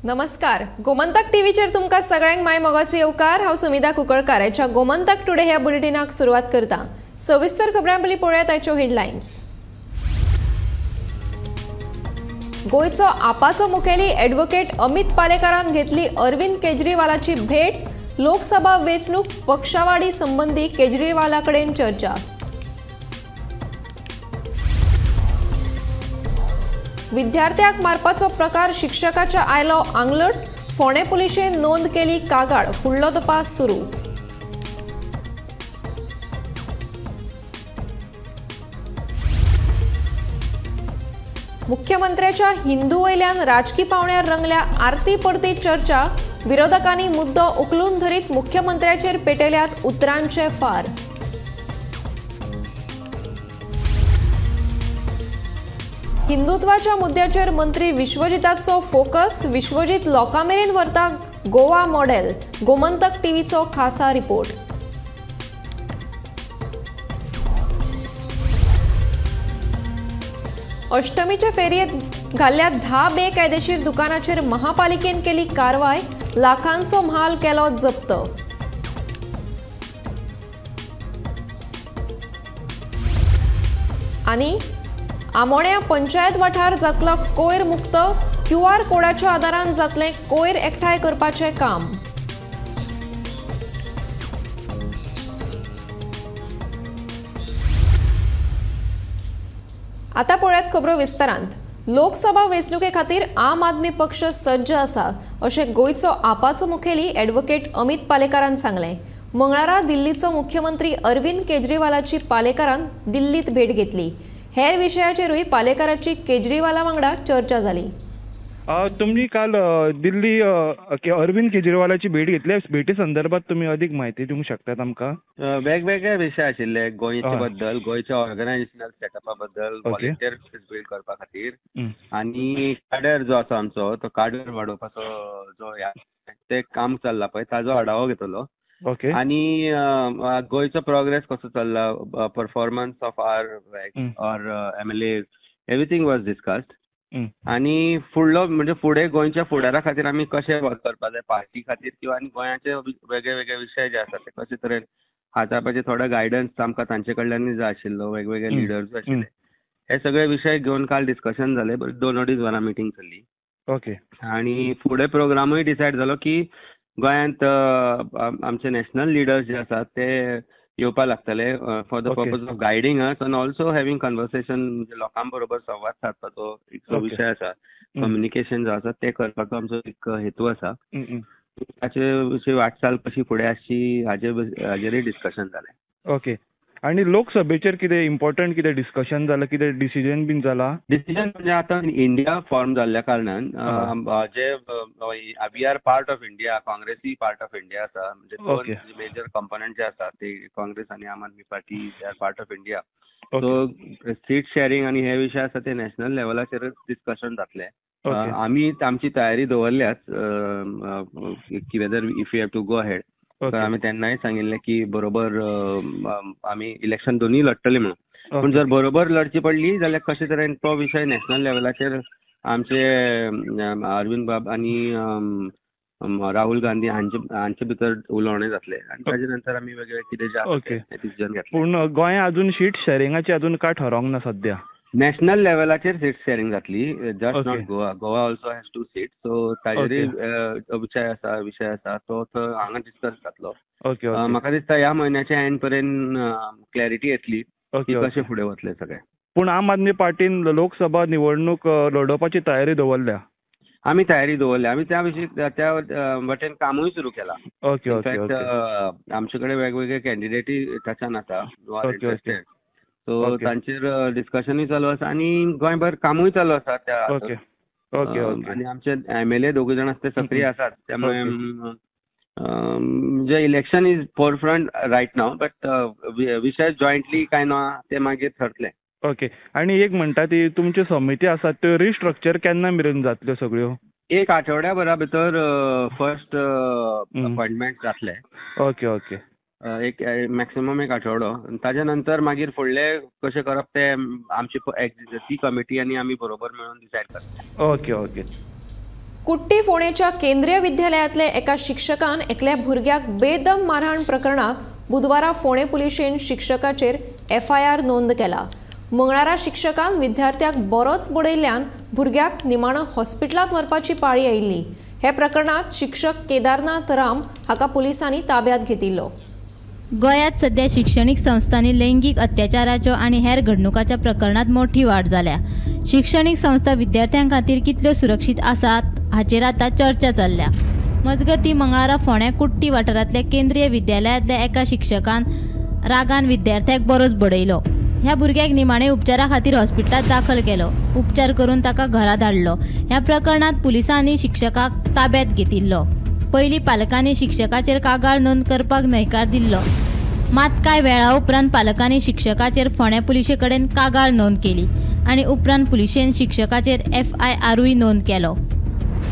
नमस्कार. गोमंतक टीव्हीचेर तुमकां सगळ्यांक माय मोगाचो येवकार. हांव सुमिता कुंकळकार. आयच्या गोमंतक टुडे ह्या बुलेटिनाक सुरवात करता. सविस्तर खबरां पयलीं पळोवया ताच्यो हेडलायन्स. गोंयचो आपाचो मुखेली ॲडव्होकेट अमित पालेकारान घेतली अरविंद केजरीवालाची भेट. लोकसभा वेंचणूक पक्षवाडी संबंधी केजरीवाला कडेन चर्चा. विद्यार्थ्याक मारपाचो प्रकार शिक्षकाच्या आयलो आंगलट. फोंडे पुलिशेन नोंद केली कागाळ. फुडलो तपास सुरू. मुख्यमंत्र्याच्या हिंदू वयल्यान राजकी पावण्यार रंगल्या आरती परती चर्चा. विरोधकांनी मुद्दो उखलून धरीत मुख्यमंत्र्याचेर पेटयल्यात उतरांचे फार. हिंदुत्वाच्या मुद्द्याचेर मंत्री विश्वजिताचो फोकस. विश्वजित लोकांमेरेन व्हरता गोवा मॉडेल. गोमंतक टीव्हीचो खासा रिपोर्ट. अष्टमीचे फेरयेत घाल्ल्या 10 बेकायदेशीर दुकानाचेर महापालिकेन केली कारवाय. लाखांचो म्हाल केलो जप्त. आनी आमोण्या पंचायत वाठार जातलो कोयर मुक्त. QR कोडाच्या आदारान जातले कोयर एकठांय करपाचे काम. आता पळयात खबरो विस्तारांत. लोकसभा वेंचणुके खातीर आम आदमी पक्ष सज्ज आसा अशें गोंयचो आपाचो मुखेली ॲडव्होकेट अमित पालेकारान सांगलें. मंगळारा दिल्लीचो मुख्यमंत्री अरविंद केजरीवालाची पालेकारान दिल्लीत भेट घेतली. हेर विशयाचेरूय पालेकाराची केजरीवाला वांगडा चर्चा जाली. तुम्ही काल दिल्ली अरविंद केजरीवालाची भेट घेतली. भेटी संदर्भात तुम्ही अधिक माहिती दिवंक शकतात आमकां? वेगवेगळे विशय आशिल्ले गोंयचे बद्दल, गोंयच्या ऑर्गनायझेशनल सेटअपा बद्दल, व्हॉलंटियर बिल्ड करपा खातीर आनी काडर जो आसा आमचो तो काडर वाडोवपाचो जो ते काम चल्ला पळय ताजो आढावो घेतलो. आणि गोंयचो प्रोग्रेस कसो चल्ला, performance of our MLA, everything was discussed. आणि फुडलो म्हणजे फुडें गोंयच्या फुडारा खातीर आमी कशें वर्क करपा जाय पार्टी खातीर किंवा आनी गोंयाचे वेगळे वेगळे विशय जे आसात ते कशे तरेन हाताळपाचे थोडो गायडन्स आमकां तांचे कडल्यान जाय आशिल्लो. वेगवेगळे लिडर्स आशिल्ले. हे सगळे विशय घेवन काल डिस्कशन जालें. 2-2.5 वरां मिटींग चल्ली. आणि फुडें प्रोग्रामूय डिसायड जालो की गोंयांत आमचे नॅशनल लिडर्स जे आसात ते येवपा लागतले for the purpose of guiding us and also having conversation. म्हणजे लोकां बरोबर संवाद साधपाचो एक जो विशय आसा, कम्युनिकेशन जो आसा ते करपाचो आमचो एक हेतू आसा. ताचे विशीं वाटचाल कशी फुडें आसची हाजेरूय डिस्कशन जालें. आणि लोकसभेचेर कितें इम्पॉर्टंट कितें डिस्कशन जालां, कितें डिसिजन बीन जालां? डिसिजन म्हणजे आता इंडिया फॉर्म जाल्ल्या कारणान जे we are part of India, काँग्रेसूय पार्ट ऑफ इंडिया आसा. म्हणजे दोन मेजर कंपोनंट जे आसा ते काँग्रेस आणि Aam Aadmi Party they are part of India. So seat sharing आणि हे विशय आसा ते नॅशनल लेवलाचेरच डिस्कशन जातले. आमी आमची तयारी दवरल्याच की whether if you have to go ahead. आमी तेन्नाय सांगिल्लें की बरोबर आमी इलेक्शन दोनूय लढटले म्हणून. पूण जर बरोबर लढची पडली जाल्यार कशे तरेन तो विशय नॅशनल लेवलाचेर आमचे अरविंद बाब आणि राहुल गांधी हांचे भितर उलोवणें जातलें आनी ताजे नंतर आमी वेगळे कितें जे डिसिजन घेतलें. पूण गोंया अजून सीट शेअरिंगाची अजून कांय ठरोंक ना सध्या. नॅशनल लेवलाचेर सीट शेअरिंग जातली. Just not Goa. Goa also has 2 seat. So ताजेरूय विशय आसा तो हांगा डिस्कस जातलो. म्हाका दिसता ह्या म्हयन्याच्या एंड पर्यंत क्लॅरिटी येतली की कशें फुडें वतलें सगळें. पूण आम आदमी पार्टीन लोकसभा निवडणूक लडोवपाची तयारी दवरल्या? आमी तयारी दवरल्या. आमी त्या विशीं त्या वटेन कामूय सुरू केलां. इनफॅक्ट आमचे कडेन वेगवेगळे कॅन्डिडेटूय टचान आसा. सो तांचेर डिस्कशनूय चालू आसा आणि गोंयभर कामूय चालू आसा त्या. आणि आमचे MLA 2 जाण ते सक्रीय आसात. त्यामुळे म्हणजे election is forefront right now, but विशय जॉईंटली काय ना ते मागीर ठरतले. आणि एक म्हणटा ती तुमच्यो समिती आसात त्यो रिस्ट्रक्चर केन्ना मेरेन जातल्यो सगळ्यो? 1 आठवड्या भरा भितर फर्स्ट अपॉइंटमेंट जातले. एक मॅक्सिमम 1 आठवडो. ताज्या नंतर मागीर फुडले कशें करप ते आमची ती कमिटी आनी आमी बरोबर मेळून डिसायड करता. ओके. कुट्टी फोंडेच्या केंद्रीय विद्यालयातले एका शिक्षकान एकल्या भुरग्याक बेदम मारहाण प्रकरणात बुधवारा फोंडे पुलिशेन शिक्षकाचेर FIR नोंद केला. मंगळारा शिक्षकान विद्यार्थ्याक बरोच बडयल्ल्यान भुरग्याक निमाणो हॉस्पिटलांत व्हरपाची पाळी आयिल्ली. हे प्रकरणात शिक्षक केदारनाथ राम हाका पुलिसांनी ताब्यात घेतिल्लो. गोंयांत सध्या शिक्षणीक संस्थांनी लैंगीक अत्याचाराच्यो आनी हेर घडणुकांच्या प्रकरणांत मोठी वाड जाल्या. शिक्षणीक संस्था विद्यार्थ्यां खातीर कितल्यो सुरक्षीत आसात हाचेर आतां चर्चा चल्ल्या. मजगतीं मंगळारा फोंड्या कुट्टी वाठारांतल्या केंद्रीय विद्यालयातल्या एका शिक्षकान रागान विद्यार्थ्याक बरोच बडयलो. ह्या भुरग्याक निमाणे उपचारा खातीर हॉस्पिटलांत दाखल केलो. उपचार करून ताका घरा धाडलो. ह्या प्रकरणात पुलिसांनी शिक्षकाक ताब्यात घेतिल्लो. पयलीं पालकांनी शिक्षकाचेर कागाळ नोंद करपाक न्हयकार दिल्लो. मात कांय वेळा उपरांत पालकांनी शिक्षकाचेर फोंड्या पुलिशे कडेन कागाळ नोंद केली आनी उपरांत पुलिशेन शिक्षकाचेर FIRूय नोंद केलो.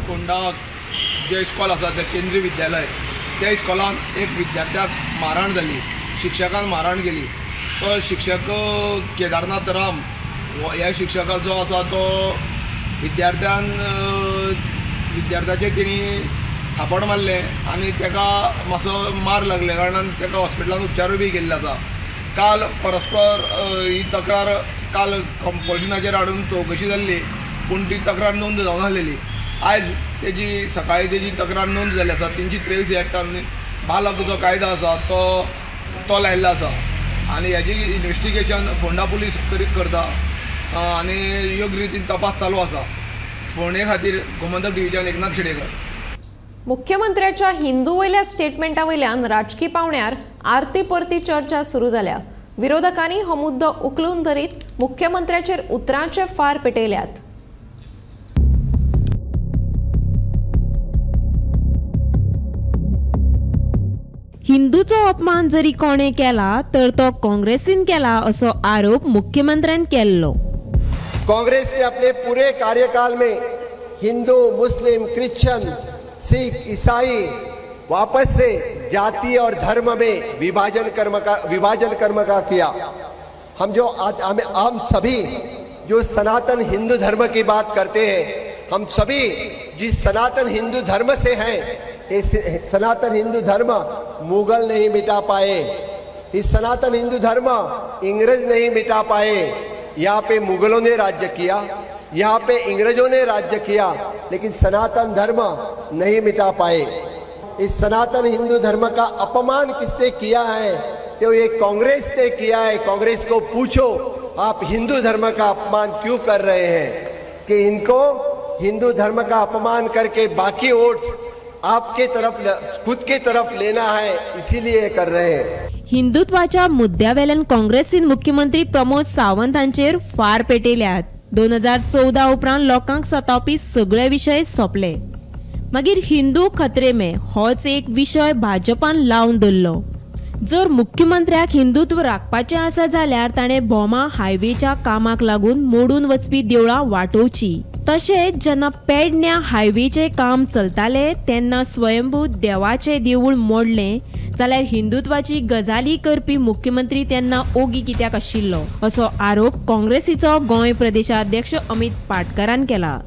फोंडा जे इस्कॉल आसा ते केंद्रीय विद्यालय, त्या इस्कॉलान एक विद्यार्थ्याक मारहाण जाली, शिक्षकान मारहाण केली. तो शिक्षक केदारनाथ राम ह्या शिक्षकाक जो आसा तो विद्यार्थ्याचेर तेणी थापड मारले आनी ताका मातसो मार लागले कारणान ताका हॉस्पिटलांत उपचारूय बी केल्ले आसा. काल परस्पर ही तक्रार काल पोलिसांचेर हाडून चवकशी जाल्ली, पूण ती तक्रार नोंद जावना आसलेली. आयज तेजी सकाळी तेजी तक्रार नोंद जाल्ली आसा. 323 एक्टान बाल हक्क जो कायदो आसा तो लायिल्लो आसा आनी हेजी इन्व्हेस्टिगेशन फोंडा पुलीस करता आनी योग्य रितीन तपास चालू आसा. फोंडे खातीर गोमंतक डिव्हिजन एकनाथ खेडेकर. मुख्यमंत्र्याच्या हिंदू वयल्या स्टेटमेंटा वयल्यान राजकी पावण्यार आरती परती चर्चा सुरू जाल्या. विरोधकांनी हो मुद्दो उखलून धरीत मुख्यमंत्र्याचेर उतरांचे फार पेटयल्यात. हिंदूचो अपमान जरी कोणे केला तर तो काँग्रेसीन केला असो आरोप मुख्यमंत्र्यान केल्लो. कांग्रेस ने अपने पूरे कार्यकाल में हिंदू, मुस्लिम, क्रिश्चियन, सिख, ईसाई वापस से जाति और धर्म में विभाजन कर्म का किया. हम सभी जो सनातन हिंदू धर्म की बात करते हैं, हम सभी जिस सनातन हिंदू धर्म से हैं, इस सनातन हिंदू धर्म मुगल नहीं मिटा पाए, इस सनातन हिंदू धर्म इंग्रज नहीं मिटा पाए. यहाँ पे मुगलों ने राज्य किया, यहाँ पे इंग्रजों ने राज्य किया, लेकिन सनातन धर्म नहीं मिटा पाए. इस सनातन हिंदू धर्म का अपमान किसने किया है? तो ये कांग्रेस ने किया है. कांग्रेस को पूछो आप हिंदू धर्म का अपमान क्यों कर रहे हैं? कि इनको हिंदू धर्म का अपमान करके बाकी वोट्स आपके तरफ, खुद के तरफ लेना है, इसीलिए कर रहे हैं. हिंदुत्वाच्या मुद्द्यावेल्यान काँग्रेसीन मुख्यमंत्री प्रमोद सावंत हांचेर फार पेटयल्यात. 2014 उपरांत लोकांक सतावपी सगळे विशय सोंपले. मागीर हिंदू खतरे में होच एक विशय भाजपान लावन धरलो. जर मुख्यमंत्र्याक हिंदुत्व राखपाचें आसा जाल्यार ताणें बोमा हायवेच्या कामाक लागून मोडून वचपी देवळां वाटोवची. तशेंच जेन्ना पेडण्या हायवेचें काम चलतालें तेन्ना स्वयंभू देवाचें देवूळ मोडलें जाल्यार हिंदुत्वाची गजाली करपी मुख्यमंत्री तेन्ना ओगी कित्याक आशिल्लो असो आरोप काँग्रेसीचो गोंय प्रदेशाध्यक्ष अमित पाटकरान केला.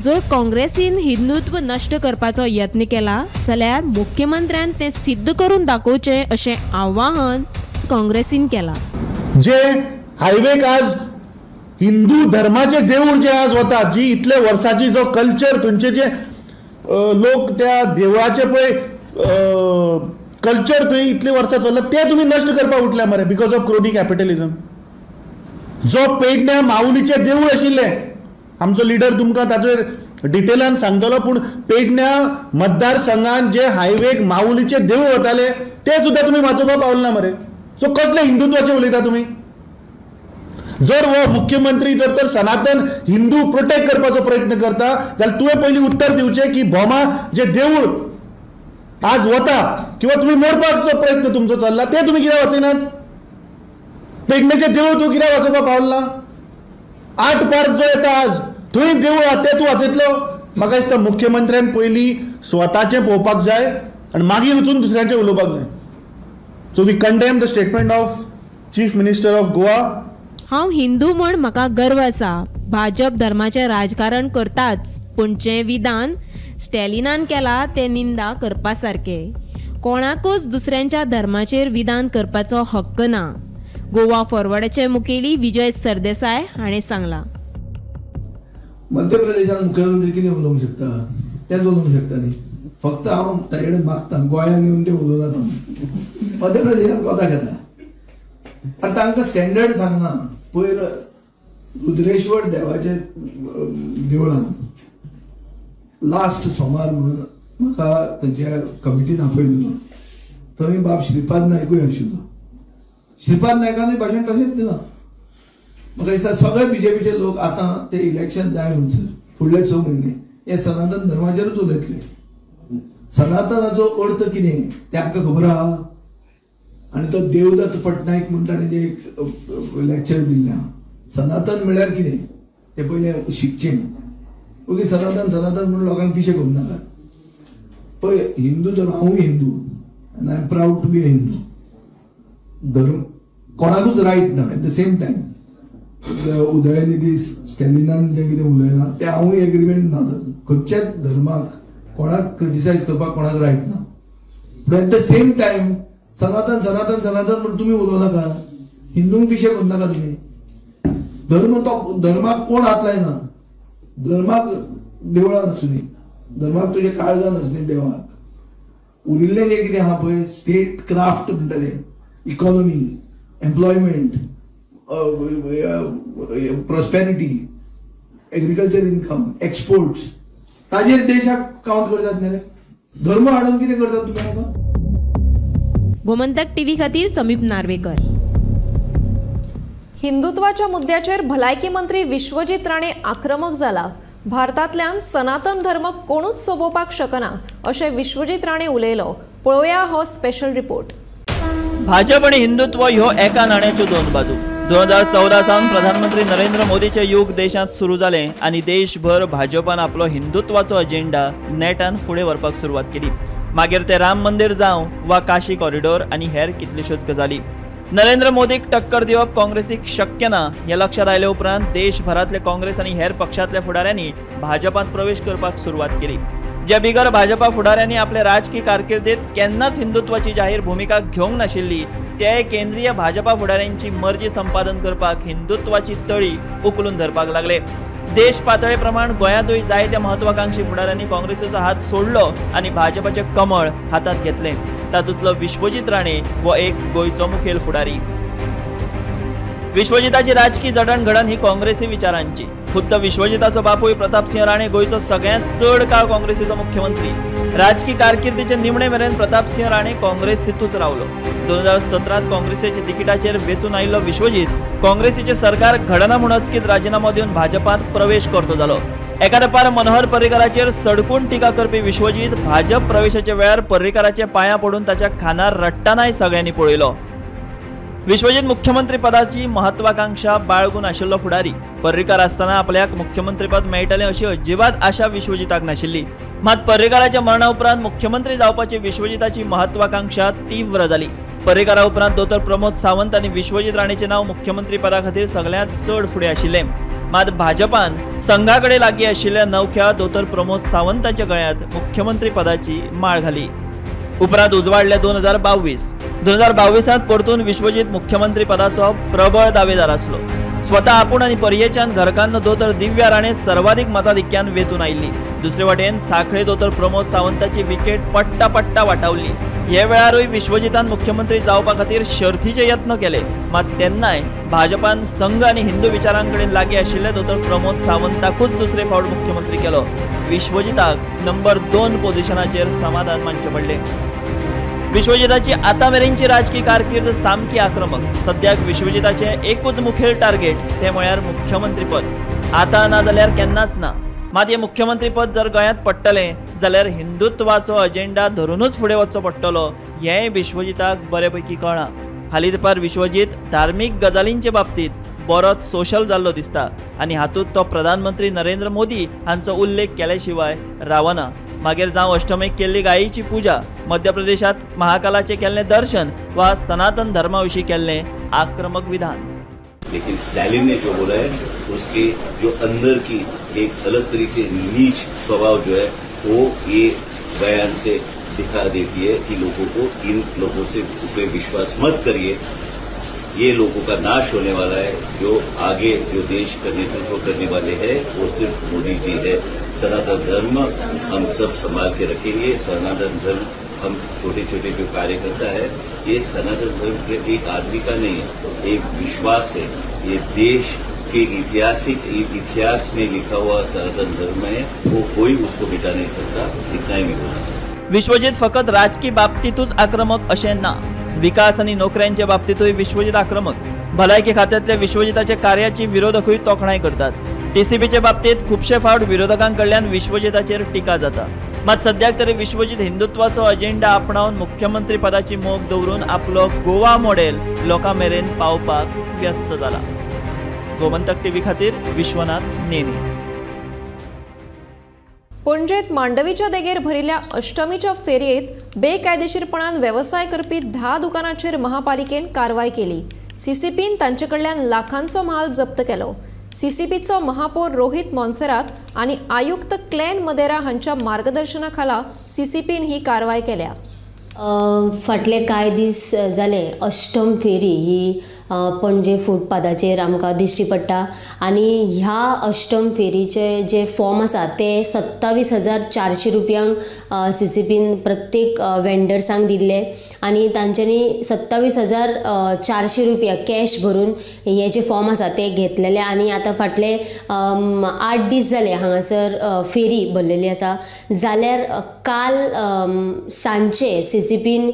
जर काँग्रेसीन हिंदुत्व नश्ट करपाचो यत्न केला जाल्यार मुख्यमंत्र्यान तें सिद्ध करून दाखोवचें अशें आवाहन काँग्रेसीन केलां. जे हायवेक आज हिंदू धर्माचे देवूळ जे आज वता, जी इतले वर्साची जो कल्चर थंयचे जे लोक त्या देवळाचे पळय कल्चर थंय इतले वर्सां चल्ला ते तुमी नश्ट करपाक उठल्या मरे बिकॉज ऑफ क्रोनी कॅपिटलिझम. जो पेडण्या माऊलीचें देवूळ आशिल्लें, आमचो लिडर तुमकां ताचेर डिटेलान सांगतलो, पूण पेडण्या मतदारसंघान जे हायवेक माऊलीचें देवूळ वताले ते सुद्दां तुमी वाचोवपाक पावले ना मरे. सो कसले हिंदुत्वाचे उलयता तुमी? जर हो मुख्यमंत्री जर तर सनातन हिंदू प्रोटेक्ट करपाचो प्रयत्न करता जाल्यार तुवें पयलीं उत्तर दिवचें की भोमा जे देवूळ आज वता किंवा तुम्ही मोडपाचो प्रयत्न तुमचो चल्ला ते तुम्ही कित्याक वाचयनात? पेडणेचें देवूळ तूं कित्याक वाचोवपाक पावलो ना? 8 पार्क जो येता आज थंय देवूळ आहा तें तूं वाचयतलो? म्हाका दिसता मुख्यमंत्र्यान पयलीं स्वताचें पळोवपाक जाय आनी मागीर वचून दुसऱ्यांचें उलोवपाक जाय. So we condemn the statement of chief minister of Goa. हांव हिंदू म्हण म्हाका गर्व आसा. भाजप धर्माचें राजकारण करताच, पूण जें विधान स्टॅलिनान केला ते निंदा करपा सारके. कोणाकूच दुसऱ्यांच्या धर्माचेर विधान करपाचो हक्क ना. गोवा फॉरवर्डाचे मुखेली विजय सरदेसाय हाणें सांगला. मध्य प्रदेशात मुख्यमंत्री कितें उलोवंक शकता तेच उलोवंक शकता न्ही. फक्त हांव ताचे कडेन मागता गोंयांत येवन ते उलोवनाका. मध्य प्रदेशात कोता घेता आनी तांकां स्टँडर्ड सांगना. पयर रुद्रेश्वर देवाचे देवळान लास्ट सोमार म्हणून म्हाका तांच्या कमिटीन आपयल्लो. थंय बाब श्रीपाद नायकूय आशिल्लो. श्रीपाद नायकानूय भाशण तशेंच दिलां. म्हाका दिसता सगळे बीजेपीचे लोक आतां ते इलेक्शन जाय म्हणसर फुडले 6 म्हयने हे सनातन धर्माचेरूच उलयतले. सनातनाचो अर्थ कितें तें आमकां खबर आहा. आनी तो देवदत्त पटनायक म्हूण ताणें तें एक लॅक्चर दिल्लें. सनातन म्हळ्यार कितें तें पयलें शिकचें. ओके सनातन सनातन म्हणून लोकांक पिशे करूं नाका. पळय हिंदू धर्म हांवूय हिंदू आनी I am proud to be a Hindu. धर्म कोणाकूच रायट ना. At the same time Udhayanidhi स्टॅलिनान जें कितें उलयलां तें हांवूय एग्रीमेंट ना. खंयच्याच धर्माक कोणाक क्रिटिसायज करपाक कोणाक रायट ना. But at the same time सनातन सनातन सनातन म्हणून तुमी उलोव नाका. हिंदूंक पिशे करूं नाका तुमी. धर्म तो धर्माक कोण हात लायना. धर्माक देवळान आसूं न्ही धर्माक तुजे काळजान आसूं न्ही देवाक. उरिल्लें जें कितें आहा पळय स्टेट क्राफ्ट म्हणटले economy employment prosperity agriculture income exports ताजेर देशाक काउंट करतात न्ही. धर्म हाडून कितें करतात तुमी म्हाका. गोमंतक टीव्ही खातीर समीप नार्वेकर. हिंदुत्वाच्या मुद्द्याचेर भलायकी मंत्री विश्वजीत राणे आक्रमक जाला. भारतांतल्यान सनातन धर्म कोणूच सोबोवपाक शकना अशें विश्वजीत राणे उलयलो. पळोवया हो स्पेशल रिपोर्ट. भाजप आणि हिंदुत्व ह्यो एका नाण्याच्यो 2 बाजू. 2014 सावन प्रधानमंत्री नरेंद्र मोदीचे युग देशांत सुरू जाले आनी देशभर भाजपान आपलो हिंदुत्वाचो अजेंडा नेटान फुडें व्हरपाक सुरवात केली. मागीर ते राम मंदिर जावं वा काशी कॉरिडॉर आनी हेर कितल्योश्योच गजाली. नरेंद्र मोदीक टक्कर दिवप काँग्रेसीक शक्य ना हे लक्षात आयले उपरांत देशभरातले काँग्रेस आनी हेर पक्षांतल्या फुडाऱ्यांनी भाजपांत प्रवेश करपाक सुरवात केली. ज्या बिगर भाजपा फुडाऱ्यांनी आपले राजकीय कारकिर्दीत केन्नाच हिंदुत्वाची जाहीर भूमिका घेवंक नाशिल्ली ते केंद्रीय भाजपा फुडाऱ्यांची मर्जी संपादन करपाक हिंदुत्वाची तळी उखलून धरपाक लागले. देश पातळे प्रमाण गोंयांतूय जायत्या महत्वाकांक्षी फुडाऱ्यांनी काँग्रेसीचो हात सोडलो आनी भाजपाचे कमळ हातांत घेतले. तातूंतलो विश्वजीत राणे हो एक गोंयचो मुखेल फुडारी. विश्वजिताची राजकीय जडणघडण ही काँग्रेसी विचारांची. खुद्द विश्वजिताचो बापूय प्रतापसिंह राणे गोंयचो सगळ्यांत चड काळ काँग्रेसीचो मुख्यमंत्री. राजकीय कारकिर्दीचे निमणे मेरेन प्रतापसिंह राणे काँग्रेसीतूच रावलो. 2017 काँग्रेसीच्या तिकिटाचेर वेचून आयिल्लो विश्वजीत काँग्रेसीचे सरकार घडना म्हूण अचकीत राजीनामो दिवन भाजपांत प्रवेश करतो जालो. एका तेंपार मनोहर पर्रीकाराचेर सडकून टिका करपी विश्वजीत भाजप प्रवेशाच्या वेळार पर्रीकाराचे पांयां पडून ताच्या खानार रडटनाय सगळ्यांनी पळयलो. विश्वजीत मुख्यमंत्री पदाची महत्वाकांक्षा बाळगून आशिल्लो फुडारी. पर्रीकार आसतना आपल्याक मुख्यमंत्री पद मेळटलें अशी अजिबात आशा विश्वजिताक नाशिल्ली. मात पर्रीकाराच्या मरणा उपरांत मुख्यमंत्री जावपाची विश्वजिताची महत्वाकांक्षा तीव्र जाली. पर्रीकारा उपरांत दोतोर प्रमोद सावंत आनी विश्वजीत राणेचें नांव मुख्यमंत्री पदा खातीर सगळ्यांत चड फुडें आशिल्लें. मात भाजपान संघा कडेन लागीं आशिल्ल्या नवख्या दोतोर प्रमोद सावंताच्या गळ्यांत मुख्यमंत्री पदाची माळ घाली. उपरांत उजवाडले 2022 परतून विश्वजीत मुख्यमंत्री पदाचो प्रबळ दावेदार आसलो. स्वता आपूण आनी पर्येच्यान घरकान्न दोतोर दिव्या राणे सर्वाधिक मताधिक्यान वेचून आयिल्ली. दुसरे वटेन सांखळे दोतोर प्रमोद सावंताची विकेट पट्टा पट्टा वाटावली. हे वेळारूय विश्वजितान मुख्यमंत्री जावपा खातीर शर्थीचे यत्न केले. मात तेन्नाय भाजपान संघ आनी हिंदू विचारांकडेन लागीं आशिल्ले दोतोर प्रमोद सावंताकूच दुसरे फावट मुख्यमंत्री केलो. विश्वजिताक नंबर 2 पोझिशनाचेर समाधान मानचें पडलें. विश्वजिताची आतामेरेनची राजकीय कारकीर्द सामकी आक्रमक. सद्याक विश्वजिताचें एकूच मुखेल टार्गेट तें म्हळ्यार मुख्यमंत्री पद. आतां ना जाल्यार केन्नाच ना. मात हे मुख्यमंत्री पद जर गोंयांत पडटलें जाल्यार हिंदुत्वाचो अजेंडा धरूनच फुडें वचचो पडटलो हेंय विश्वजिताक बरेपैकी कळना. हालीं तेंपार विश्वजीत धार्मीक गजालींचे बाबतींत बरोच सोशल जाल्लो दिसता आनी हातूंत तो प्रधानमंत्री नरेंद्र मोदी हांचो उल्लेख केल्या शिवाय रावना. मागीर जावं अष्टमेक केल्ली गायेची पुजा, मध्य प्रदेशात महाकालाचे केल्लें दर्शन वा सनातन धर्माविशीं केल्लें आक्रमक विधान. लेकिन स्टैलिन ने जो बोला है उसके जो अंदर की एक अलग तरीके से नीच स्वभाव जो है वो ये बयान से दिखा देती है कि लोगों को इन लोगों से पे विश्वास मत करिए, ये लोगों का नाश होने वाला है। जो आगे जो देश का नेतृत्व करने वाले हैं वो सिर्फ मोदी जी है। सनातन धर्म हम सब संभाल के रखेंगे। सनातन धर्म हम छोटे छोटे जो कार्यकर्ता है, ये सनातन धर्म के एक आदमी का नहीं है, एक विश्वास है। ये देश के इतिहास में लिखा हुआ सनातन धर्म है, वो कोई उसको मिटा नहीं सकता। इतना ही मी विश्वजीत फकत राजकीय बाबतीतूच आक्रमक अशें ना, विकास आणि नोकऱ्यांच्या बाबतीतूय विश्वजीत आक्रमक। भलायकी खात्यातल्या विश्वजिताच्या कार्याची विरोधकूय तोखणाय करतात। टीसीबीच्या बाबतीत खुबशे फावट विरोधकांकडल्यान विश्वजिताचेर टिका जाता, मात सद्याक तरी विश्वजीत हिंदुत्वाचो अजेंडा आपणावन मुख्यमंत्री पदाची मोख दवरून आपलो गोवा मॉडेल लोकां मेरेन पावपाक व्यस्त जाला। गोमंतक टीव्ही खातीर विश्वनाथ नेने। पणजेत मांडवीच्या देगेर भरिल्ल्या अष्टमीच्या फेरयेत बेकायदेशीरपणान व्यवसाय करपी 10 दुकानांचेर महापालिकेन कारवाय केली। सीसीपीन तांचे कडल्यान लाखांचो माल जप्त केलो। सीसीपीचो महापौर रोहित मोन्सेरात आणि आयुक्त क्लेन मदेरा हांच्या मार्गदर्शनाखाला सीसीपीन ही कारवाय केल्या। फाटले कांय दीस जाले अष्टम फेरी ही पणजे फुटपाथाचेर आमकां दिश्टी पडटा आनी ह्या अष्टम फेरीचे जे फॉर्म आसा ते 27,400 रुपयांक सीसीपीन प्रत्येक वेंडर्सांक दिल्ले आनी तांच्यांनी 27,400 रुपया कॅश भरून हे जे फॉर्म आसा ते घेतलेले आनी आतां फाटले 8 दीस जाले हांगासर फेरी भरलेली आसा। जाल्यार काल सांजचे सीसीपीन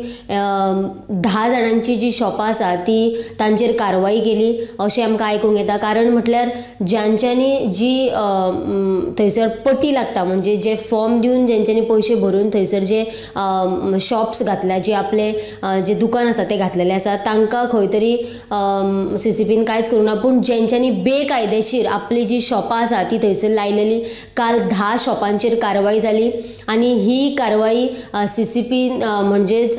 10 जाणांची जी शॉपां आसा ती तांचेर कारवाई केली अशें आमकां आयकूंक येता। कारण म्हटल्यार ज्यांच्यांनी जी थंयसर पटी लागता म्हणजे जे फॉर्म दिवन ज्यांच्यांनी पयशे भरून थंयसर जे शॉप्स घातल्या जे आपले जे दुकान आसा ते घातलेले आसा तांकां खंय तरी सीसीपीन कांयच करूं ना, पूण ज्यांच्यांनी बेकायदेशीर आपली जी शॉपां आसा ती थंयसर लायलेली काल 10 शॉपांचेर कारवाई जाली आनी ही कारवाई सीसीपीन म्हणजेच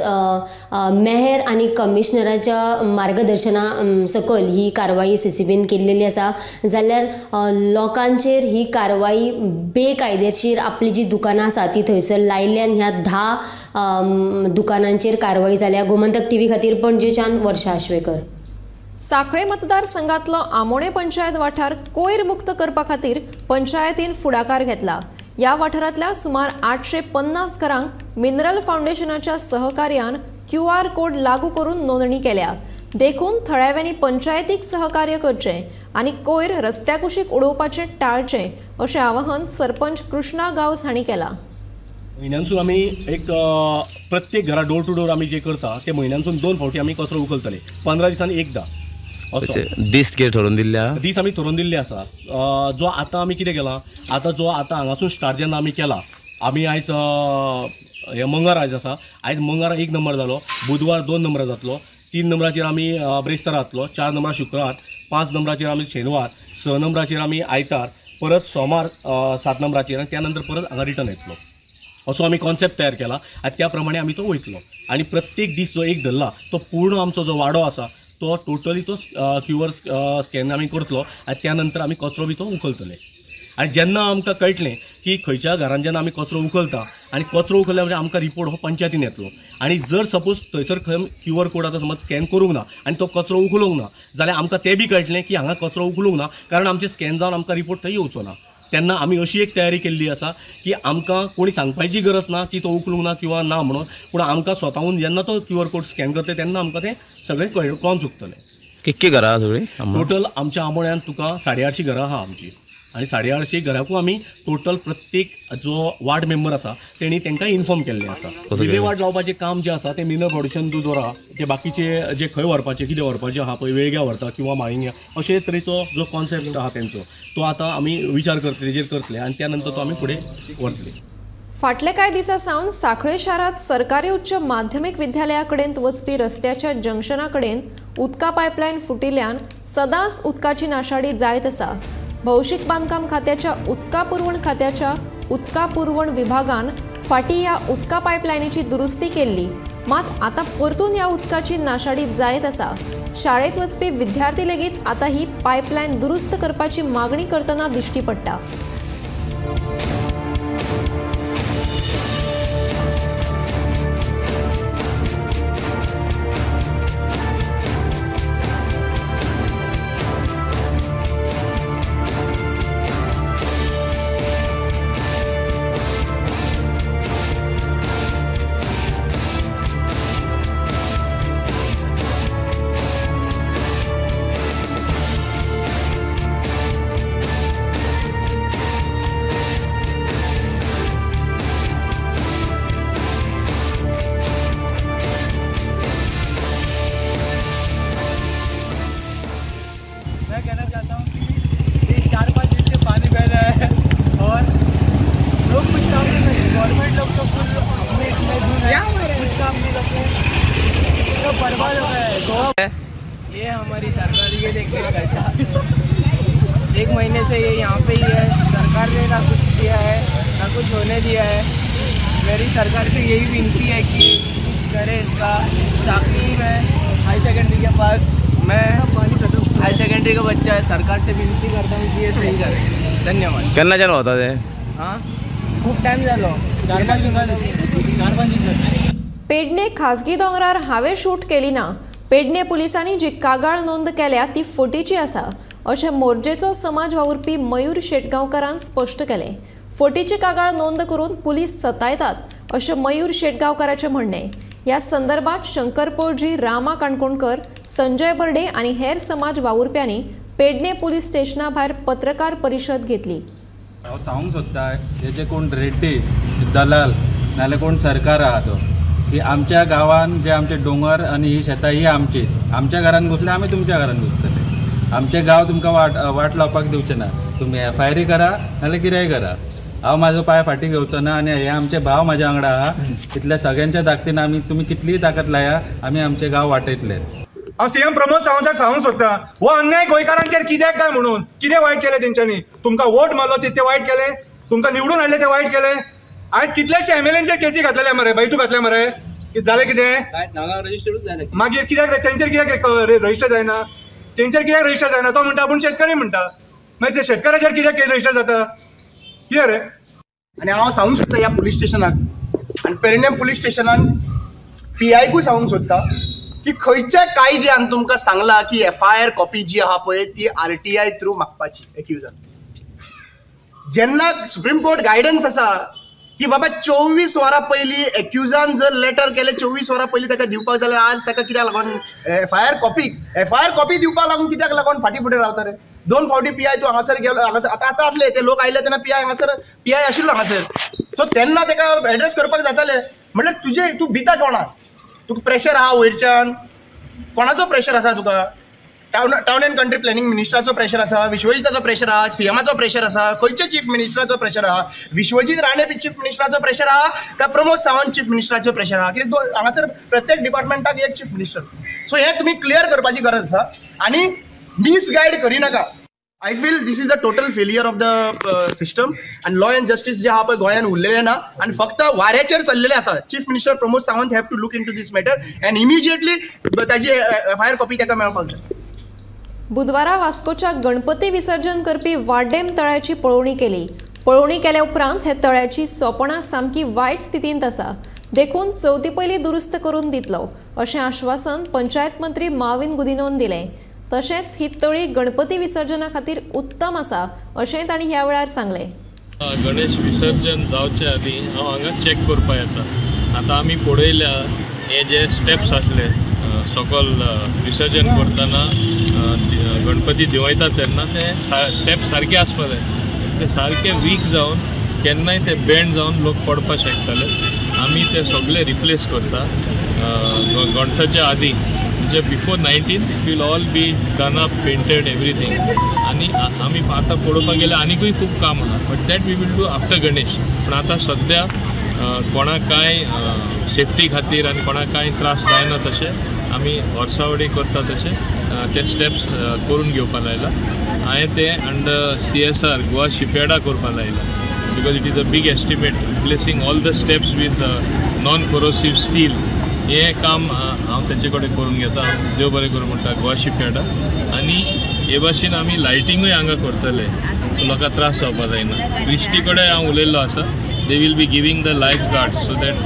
मेहर आनी कमिशनराच्या मार्गदर्शना सकयल ही कारवाई सीसीबीन केल्लेली आसा। जाल्यार लोकांचेर ही कारवाई बेकायदेशीर आपली जी दुकानां आसा ती थंयसर लायल्यान ह्या 10 दुकानांचेर कारवाई जाल्या। गोमंतक टीव्ही खातीर पणजेच्यान वर्षा आश्वेकर। साखळे मतदारसंघातलो आमोणे पंचायत वाठार कोयर मुक्त करपा खातीर पंचायतीन फुडाकार घेतला। या वाठारांतल्या सुमार 850 घरांक मिनरल फाउंडेशनाच्या सहकार्यान QR कोड लागू करून नोंदणी केल्या। देखून थळाव्यांनी पंचायतीक सहकार्य करचे आणि कोयर रस्त्या कुशीक उडोवपाचे टाळचे अशें आवाहन सरपंच कृष्णा गावस हांणी केला। म्हयन्यांसून आमी एक प्रत्येक घरा डोर टू डोर आमी जे करता ते म्हयन्यांसून 2 फावटी आमी कचरो उखलतले, 15 दिसांनी एकदा। दीस ठरोवन दिल्ल्या दीस आमी ठरोवन दिल्ले आसा। जो आतां आमी कितें केलां, आतां जो आतां हांगासून स्टार्ट जेन्ना आमी केला, आमी आयज हे मंगळार आयज आसा, आयज मंगळार 1 नंबर जालो, बुधवार 2 नंबर जातलो, 3 नंबराचेर आमी ब्रेस्तार जातलो, 4 नंबरार शुक्रार, 5 नंबराचेर आमी शेनवार, 6 नंबराचेर आमी आयतार, परत सोमार 7 नंबराचेर आनी त्या नंतर परत हांगा रिटर्न येतलो। असो आमी कॉन्सेप्ट तयार केला आनी त्या प्रमाणे आमी तो वयतलो आनी प्रत्येक दीस जो एक धरला तो पूर्ण आमचो जो वाडो आसा तो टोटली तो QR स्कॅन आमी करतलो आनी त्या नंतर आमी कचरो बी तो उखलतले। आनी जेन्ना आमकां कळटलें की खंयच्या घरान जेन्ना आमी कचरो उखलता आनी कचरो उखलल्या म्हणजे आमकां रिपोर्ट हो पंचायतीन येतलो आनी जर सपोज थंयसर QR कोड आतां समज स्कॅन करूंक ना आनी तो कचरो उखलूंक ना जाल्यार आमकां तें बी कळटलें की हांगा कचरो उखलूंक ना, कारण आमचें स्कॅन जावन आमकां रिपोर्ट थंय येवचो ना। तेन्ना आमी अशी एक तयारी केल्ली आसा की आमकां कोणी सांगपाची गरज ना की तो उखलूंक ना किंवा ना म्हणून, पूण आमकां स्वताहून जेन्ना तो QR कोड स्कॅन करता तेन्ना आमकां तें सगळें कळोवन चुकतलें। कितकी घरां सगळीं टोटल आमच्या आमोण्यान तुका 850 घरां आहा आमची आनी 850 घरांकूय आमी टोटल प्रत्येक जो वार्ड मेंबर आसा तेणी तांकां इन्फॉर्म केल्लें आसा। विलेवाट लावपाचें काम जें आसा तें मिनरल फाउंडेशन द्वारा ते बाकीचे जे खंय व्हरपाचें कितें व्हरपाचें आहा पळय वेळग्या व्हरता किंवा माळिंग्या अशे तरेचो जो कॉन्सेप्ट आहा तेंचो तो आतां आमी विचार करतले तेजेर करतले आनी त्या नंतर तो आमी फुडें व्हरतले। फाटले कांय दिसा सावन सांखळे शारात सरकारी उच्च माध्यमीक विद्यालयाकडेन वचपी रस्त्याच्या जंक्शना कडेन उदका पायपलायन फुटिल्ल्यान सदांच उदकाची नाशाडी जायत आसा। भौशीक बांदकाम खात्याच्या उदका पुरवण खात्याच्या उदका पुरवण विभागान फाटीं ह्या उदका पायपलायनीची दुरुस्ती केल्ली, मात आतां परतून ह्या उदकाची नाशाडी जायत आसा। शाळेत वचपी विद्यार्थी लेगीत आतां ही पायपलायन दुरुस्त करपाची मागणी करतना दिश्टी पडटा। ये हमारी सरकार ये देखने करता 1 महीने से ये यहाँ पे ही है। सरकार ने ना कुछ दिया है ना कुछ होने दिया है। मेरी सरकार से यही विनती है कि कुछ करे इसका। साकी में हाई सेकेंडरी के पास, मैं हाई सेकेंडरी का बच्चा है, सरकार से विनती करता हूँ कि ये सही करे। धन्यवाद। केन्ना जालो होता ते? हाँ खूप टाइम झालो, 4-5 दिवस। पेडणे खाजगी दोंगरार हांवें शूट केली ना। पेडणे पुलिसांनी जी कागाळ नोंद केल्या ती फटीची आसा अशें मोर्जेचो समाज वावुरपी मयूर शेटगांवकारान स्पश्ट केलें। फटीची कागाळ नोंद करून पुलीस सतायतात अशें मयूर शेटगांवकाराचें म्हणणें। ह्या संदर्भात शंकर पळजी, रामा काणकोणकर, संजय बर्डे आनी हेर समाज वावुरप्यांनी पेडणे पुलीस स्टेशना भायर पत्रकार परिशद घेतली। हांव सांगूंक सोदता हे जे कोण रेड्डी दलाल नाल्यार कोण सरकार आहा तो की आमच्या गांवान जे आमचे डोंगर आनी ही शेतां ही आमची, आमच्या घरान घुसले आमी तुमच्या घरान घुसतले। आमचे गांव तुमकां वाट लावपाक दिवचे ना। तुमी FIR करा नाल्यार कितेंय करा, हांव म्हाजो पांय फाटीं घेवचो ना। आनी हे आमचे भाव म्हाज्या वांगडा आहा, इतल्या सगळ्यांच्या ताकदीन आमी तुमी कितलीय ताकद लाया आमी आमचे गांव वाटयतले। हांव CM प्रमोद सावंताक सांगूंक सोदता हो अन्याय गोंयकारांचेर कित्याक काय म्हणून। कितें वायट केलें तेंच्यांनी? तुमकां वोट मारलो ते वायट केलें, तुमकां निवडून हाडले ते वायट केलें। आयज कितलेशे MLAंचेर केसी घातलेले मरे, बैठू घातले मरे, जालें कितें? मागीर कित्याक तेंचेर कित्याक रजिस्टर जायना? तेंचेर कित्याक रजिस्टर जायना? तो म्हणटा आपूण शेतकरी म्हणटा, मागीर ते शेतकाराचेर कित्याक केस रजिस्टर जाता? कितें रे? आनी हांव सांगूंक सोदता ह्या पुलीस स्टेशनाक आनी पेडणे पुलीस स्टेशनान PIकूय सांगूंक सोदता की खंयच्या कायद्यान तुमकां सांगला की FIR कॉपी जी आहा पळय ती RTI थ्रू मागपाची एक्युजान। जेन्ना सुप्रीम कोर्ट गायडन्स आसा की बाबा 24 वरां पयलीं एक्युजान जर लेटर केले 24 वरां पयलीं ताका दिवपाक जाल्यार आज ताका कित्याक लागून FIR कॉपी दिवपाक लागून कित्याक लागून फाटीं फुडें रावता रे? 2 फावटी PI तूं हांगासर गेलो, आतां आसले ते लोक आयले तेन्ना PI हांगासर PI आशिल्लो हांगासर। सो तेन्ना ताका एड्रेस करपाक जातालें। म्हटल्यार तूं भिता कोणा? तुका प्रेशर आहा वयरच्यान? कोणाचो प्रेशर आसा तुका? टावन एंड कंट्री प्लॅनिंग मिनिस्टराचो प्रेशर आसा, विश्वजीताचो प्रेशर आहा, CMाचो प्रेशर आसा, खंयच्या चीफ मिनिस्टराचो प्रेशर आहा? विश्वजीत राणे चीफ मिनिस्टराचो प्रेशर आहा काय प्रमोद सावंत चीफ मिनिस्टराचो प्रेशर आहा? कित्याक हांगासर प्रत्येक डिपार्टमेंटाक एक चीफ मिनिस्टर। सो हे तुमी क्लियर करपाची गरज आसा आनी misguide करिनाका। I feel this is a total failure of the system and law and justice जे आहा पळय गोंयान उरलेले ना आनी फक्त वाऱ्याचेर चल्लेले आसा। Chief minister Pramod Sawant have to look into this matter and immediately ताजी FIR कॉपी ताका मेळपाक जाय। बुधवारा वास्कोच्या गणपती विसर्जन करपी वाडेम तळ्याची पळोवणी केली। पळोवणी केल्या उपरांत हे तळ्याची सोपणां सामकी वायट स्थितींत आसा, देखून चवथी पयली दुरुस्त करून दितलो अशें आश्वासन पंचायत मंत्री माविन गुदिनोन दिलें। तशेंच ही तळी गणपती विसर्जना खातीर उत्तम आसा अशें तांणी ह्या वेळार सांगलें। गणेश विसर्जन जावचे आदीं हांव हांगा चॅक करपा येता। आतां आमी पळयल्या हे जे स्टेप्स आसले सकल विसर्जन करतना गणपती देंवयता तेन्ना ते स्टेप सारके आसपा जाय, ते सारके वीक जावन केन्नाय ते बेंड जावन लोक पडपा शकताले। आमी ते सगळे रिप्लेस करता गणसाच्या आदीं, म्हणजे before 19 it will all be done up, painted everything. आनी आमी आतां पळोवपाक गेल्यार आनीकूय खूब काम आहा, but that we will do after Ganesh. पूण आतां सद्या कोणाक कांय सेफ्टी खातीर आनी कोणाक कांय त्रास जायना तशें आमी वर्सावडी करता तशें ते स्टेप्स करून घेवपाक लायला। हांवें ते अंडर CSR गोवा शिपयार्डा करपाक लायला, because it is a big estimate replacing all the steps with non corrosive steel. हे काम हांव तेंचे कडेन करून घेता, देव बरें करूं म्हणटा गोवा शिपयार्डा। आनी हे भाशेन आमी लायटिंगूय हांगा करतले, लोकांक त्रास जावपा जायना। दिश्टी कडेन हांव उलयल्लो आसा, they will be giving the lifeguards so that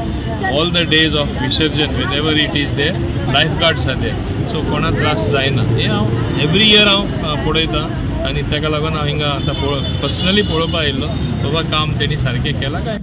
all the days of Visarjan, whenever it is there, lifeguards are there, so कोणाक त्रास जायना। हे हांव एवरी इयर हांव पळयता आनी ताका लागून हांव हिंगा आतां पर्सनली पळोवपा आयिल्लो, बाबा काम तेणी सारकें केलां काय।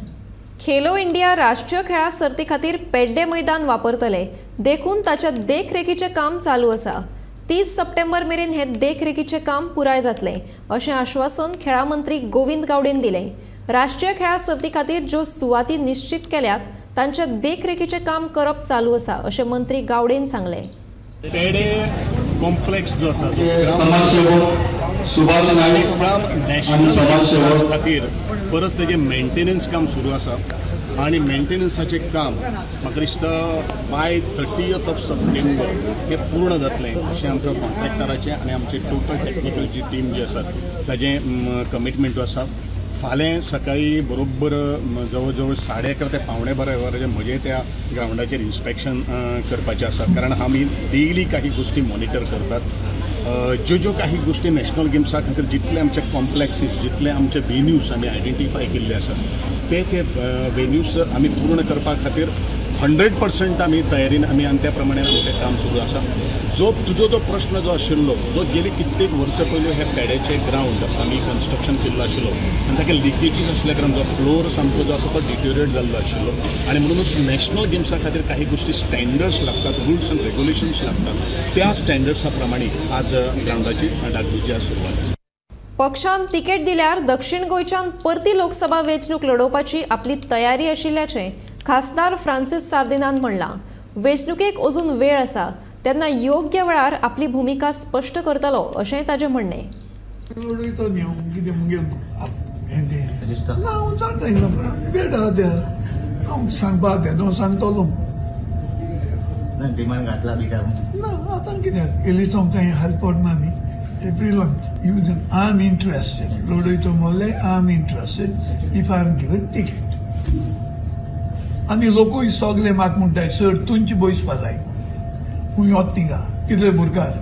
खेलो इंडिया राष्ट्रीय खेळा सर्ती खातीर पेड्डे मैदान वापरतले, देखून ताच्या देखरेखीचें काम चालू आसा। 30 सप्टेंबर मेरेन हे देखरेखीचें काम पुराय जातलें अशें आश्वासन खेळा मंत्री गोविंद गावडेन दिलें। राष्ट्रीय खेळा सर्ती खातीर ज्यो सुवाती निश्चित केल्यात तांच्या देखरेखीचें काम करप चालू आसा अशें मंत्री गावडेन सांगलें। पेडे कॉम्प्लेक्स जो आसा समाजसेवक सुभाष नाईक नॅशनल समाजसेवक खातीर परस तेजें मेंटेनन्स काम सुरू आसा आणि मेंटेनन्साचें काम म्हाका दिसता बाय 30th सप्टेंबर हे पूर्ण जातलें अशें आमच्या कॉन्ट्रॅक्टराचें आनी आमचे टोटल टॅक्निकल जी टीम जी आसा ताजें कमिटमेंट आसा. फाल्यां सकाळी बरोबर जवळ जवळ 11:30 ते 11:15 म्हजें त्या ग्रावंडाचेर इन्स्पेक्शन करपाचें आसा, कारण आमी डेली काही गोष्टी मॉनिटर करतात. ज्यो काही गोष्टी नॅशनल गेम्सा खातीर जितले आमचे कॉम्प्लेक्सीस, जितले आमचे वेन्यूज आमी आयडेंटिफाय केल्ले आसात ते वेन्यूज आमी पूर्ण करपा खातीर 100% आमी तयारीन आनी त्या प्रमाणे आमचें काम सुरू आसा. तुजो प्रश्न जो आशिल्लो, जो गेली कित्येक वर्सां पयलीं हे पेड्याचे ग्रावंड आमी कन्स्ट्रक्शन केल्लो आशिल्लो आनी ताका लिकेजीस आसल्या कारण जो फ्लोर सामको जो आसा तो डिटेरियोरेट जाल्लो आशिल्लो आनी म्हणूनच नॅशनल गेम्सा खातीर काही गोष्टी स्टँडर्ड्स लागतात, रुल्स अँड रेग्युलेशन्स लागतात. त्या स्टँडर्ड्सा प्रमाणे आज ग्रावंडाची डागडुजी सुरवात आसा. पक्षान तिकेट दिल्यार दक्षिण गोंयच्यान परती लोकसभा वेंचणूक लडोवपाची आपली तयारी आशिल्ल्याचें खासदार फ्रांसीस सार्दिनान म्हणलां. वेंचणुकेक अजून वेळ आसा, तेन्ना योग्य वेळार आपली भूमिका स्पश्ट करतलो अशेंय ताचें म्हणणें. डिमांड घातला बी काय ना आतां कित्याक केली सोमता हेल्प पडना न्ही. Brilliant. I'm interested. Lodito Mole, I'm interested if I'm given ticket. आणि लोकूय सगळे म्हाका म्हणटाय सर तुमची बसपा जाय. खूंय वत थिंगा कितें बुरकार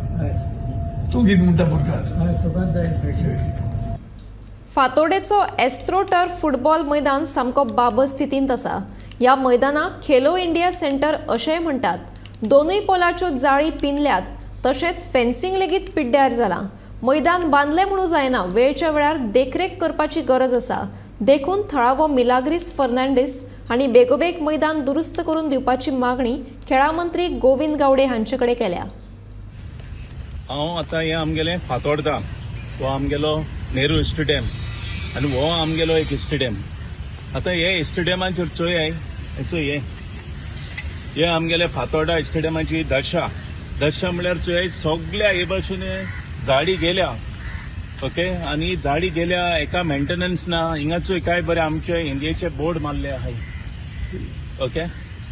तूं कितें म्हणटा बुरकार. फातोडेचो एस्त्रो टर्फ फुटबॉल मैदान सामको बाब स्थितींत आसा. ह्या मैदानाक खेलो इंडिया सेंटर अशेंय म्हणटात. दोनूय पोलाच्यो जाळी पिनल्यात, तशेंच फेन्सिंग लेगीत पिड्ड्यार जाला. मैदान बांदलें म्हणून जायना, वेळच्या वेळार देखरेख करपाची गरज आसा. देखून थळावो मिलाग्रीस फर्नांडीस हांणी बेगोबेग मैदान दुरुस्त करून दिवपाची मागणी खेळा मंत्री गोविंद गावडे हांचे कडेन केल्या. हांव आतां हें आमगेलें फातोर्डा, हो आमगेलो नेहरू स्टेडियम आनी हो आमगेलो एक स्टेडियम. आतां हे स्टेडियमाचेर चोय हे आमगेले फातोर्डा स्टेडियमाची दशा म्हळ्यार चोय सगळ्या हे भाशेन झाडी गेल्या. ओके, आनी झाडी गेल्या, एका मेंटेनन्स ना. हिंगाचोय काय बरे आमचे इंडियेचे बोर्ड मारले आहाय. ओके,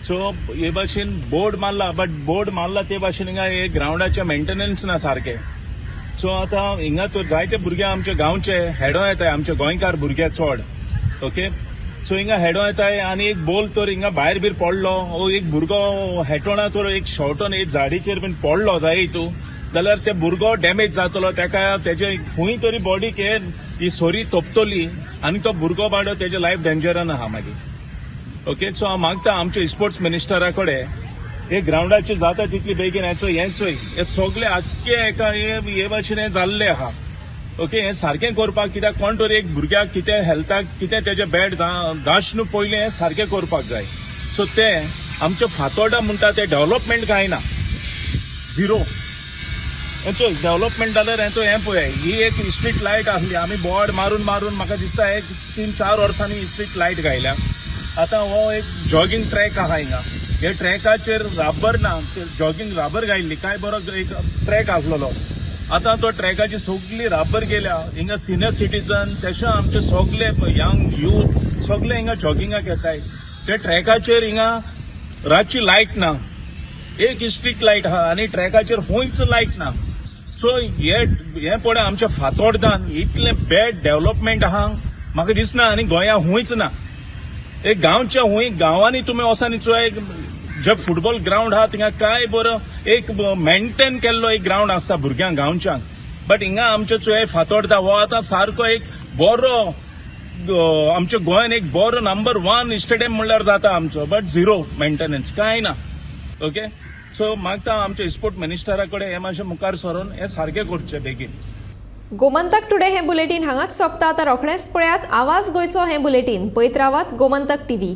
सो हे भाशेन बोर्ड मारला, बट बोर्ड मारला ते भाशेन हिंगा हे ग्राउंडाचे मेंटेनन्स ना सारखे. सो आतां हिंगा तो जायते भुरगे आमचे गांवचे हेडो येताय, आमचे गोंयकार भुरगे चड. ओके, सो हिंगा हेडो येताय आनी एक बोल तर हिंगा भायर बीर पडलो, ओ एक भुरगो हेटोना तर एक शॉर्टन एक झाडीचेर बीन पडलो जाय हितू, जाल्यार ते भुरगो डॅमेज जातलो. तेका तेजे खंय तरी बॉडीक ही सोरी तोपतली आनी तो भुरगो बाडो तेजे लायफ डेंजरान आहा मागीर. ओके, सो हांव मागता आमच्या स्पोर्ट्स मिनिस्टरा कडेन हे ग्राउंडाचे जाता तितली बेगीन हेचोय हे सगळे आख्खे एका हे भाशेन जाल्ले आहा. ओके, हे सारकें करपाक, कित्याक कोण तरी एक भुरग्याक कितें हेल्थाक कितें तेजे बॅड जाश न्हू पयलें हें सारकें करपाक जाय. सो ते आमचे फातोर्डा म्हणटा ते डेव्हलपमेंट कांय ना, झिरो. हेचो डेव्हलपमेंट जाल्यार हें पळय, ही एक स्ट्रीट लायट आसली, आमी बोर्ड मारून म्हाका दिसता एक 3-4 वर्सांनी स्ट्रीट लायट घायल्या. आतां हो एक जॉगिंग ट्रॅक आहा हिंगा, हे ट्रॅकाचेर राबर ना, जॉगिंग राबर घायल्ली, काय बरो एक ट्रॅक आसलेलो. आतां तो ट्रॅकाची सगळी राबर गेल्या. हिंगा सिनियर सिटीजन तशें आमचे सगळे यंग यूथ सगळे हिंगा जॉगिंगाक येताय. ते ट्रॅकाचेर हिंगा रातची लायट ना, एक स्ट्रीट लायट आहा आनी ट्रॅकाचेर खंयच लायट ना. सो हे पळय आमच्या फातोर्डान इतलें बॅड डेव्हलपमेंट आहा म्हाका दिसना आनी गोंया खंयच ना. एक गांवच्या खंय गांवांनी तुमी वसानी चोय जे फुटबॉल ग्राउंड आहा थिंगा काय बरो एक मेंटेन केल्लो एक ग्राउंड आसता भुरग्यांक गांवच्यान. बट हिंगा आमचे चोय फातोर्डा हो आतां सारको एक बरो आमच्या गोंयान एक बरो नंबर 1 स्टेडियम म्हणल्यार जाता आमचो, बट झिरो मेंटेनन्स कांय ना. ओके, सो मागता आमच्या स्पोर्ट मिनिस्टरा कडेन हे मातशें मुखार सरून हे सारकें करचें बेगीन. गोमंतक टुडे हे बुलेटिन हांगाच सोंपता. आतां रोखडेंच पळयात आवाज गोंयचो हें बुलेटिन. पळयत रावात गोमंतक टीव्ही.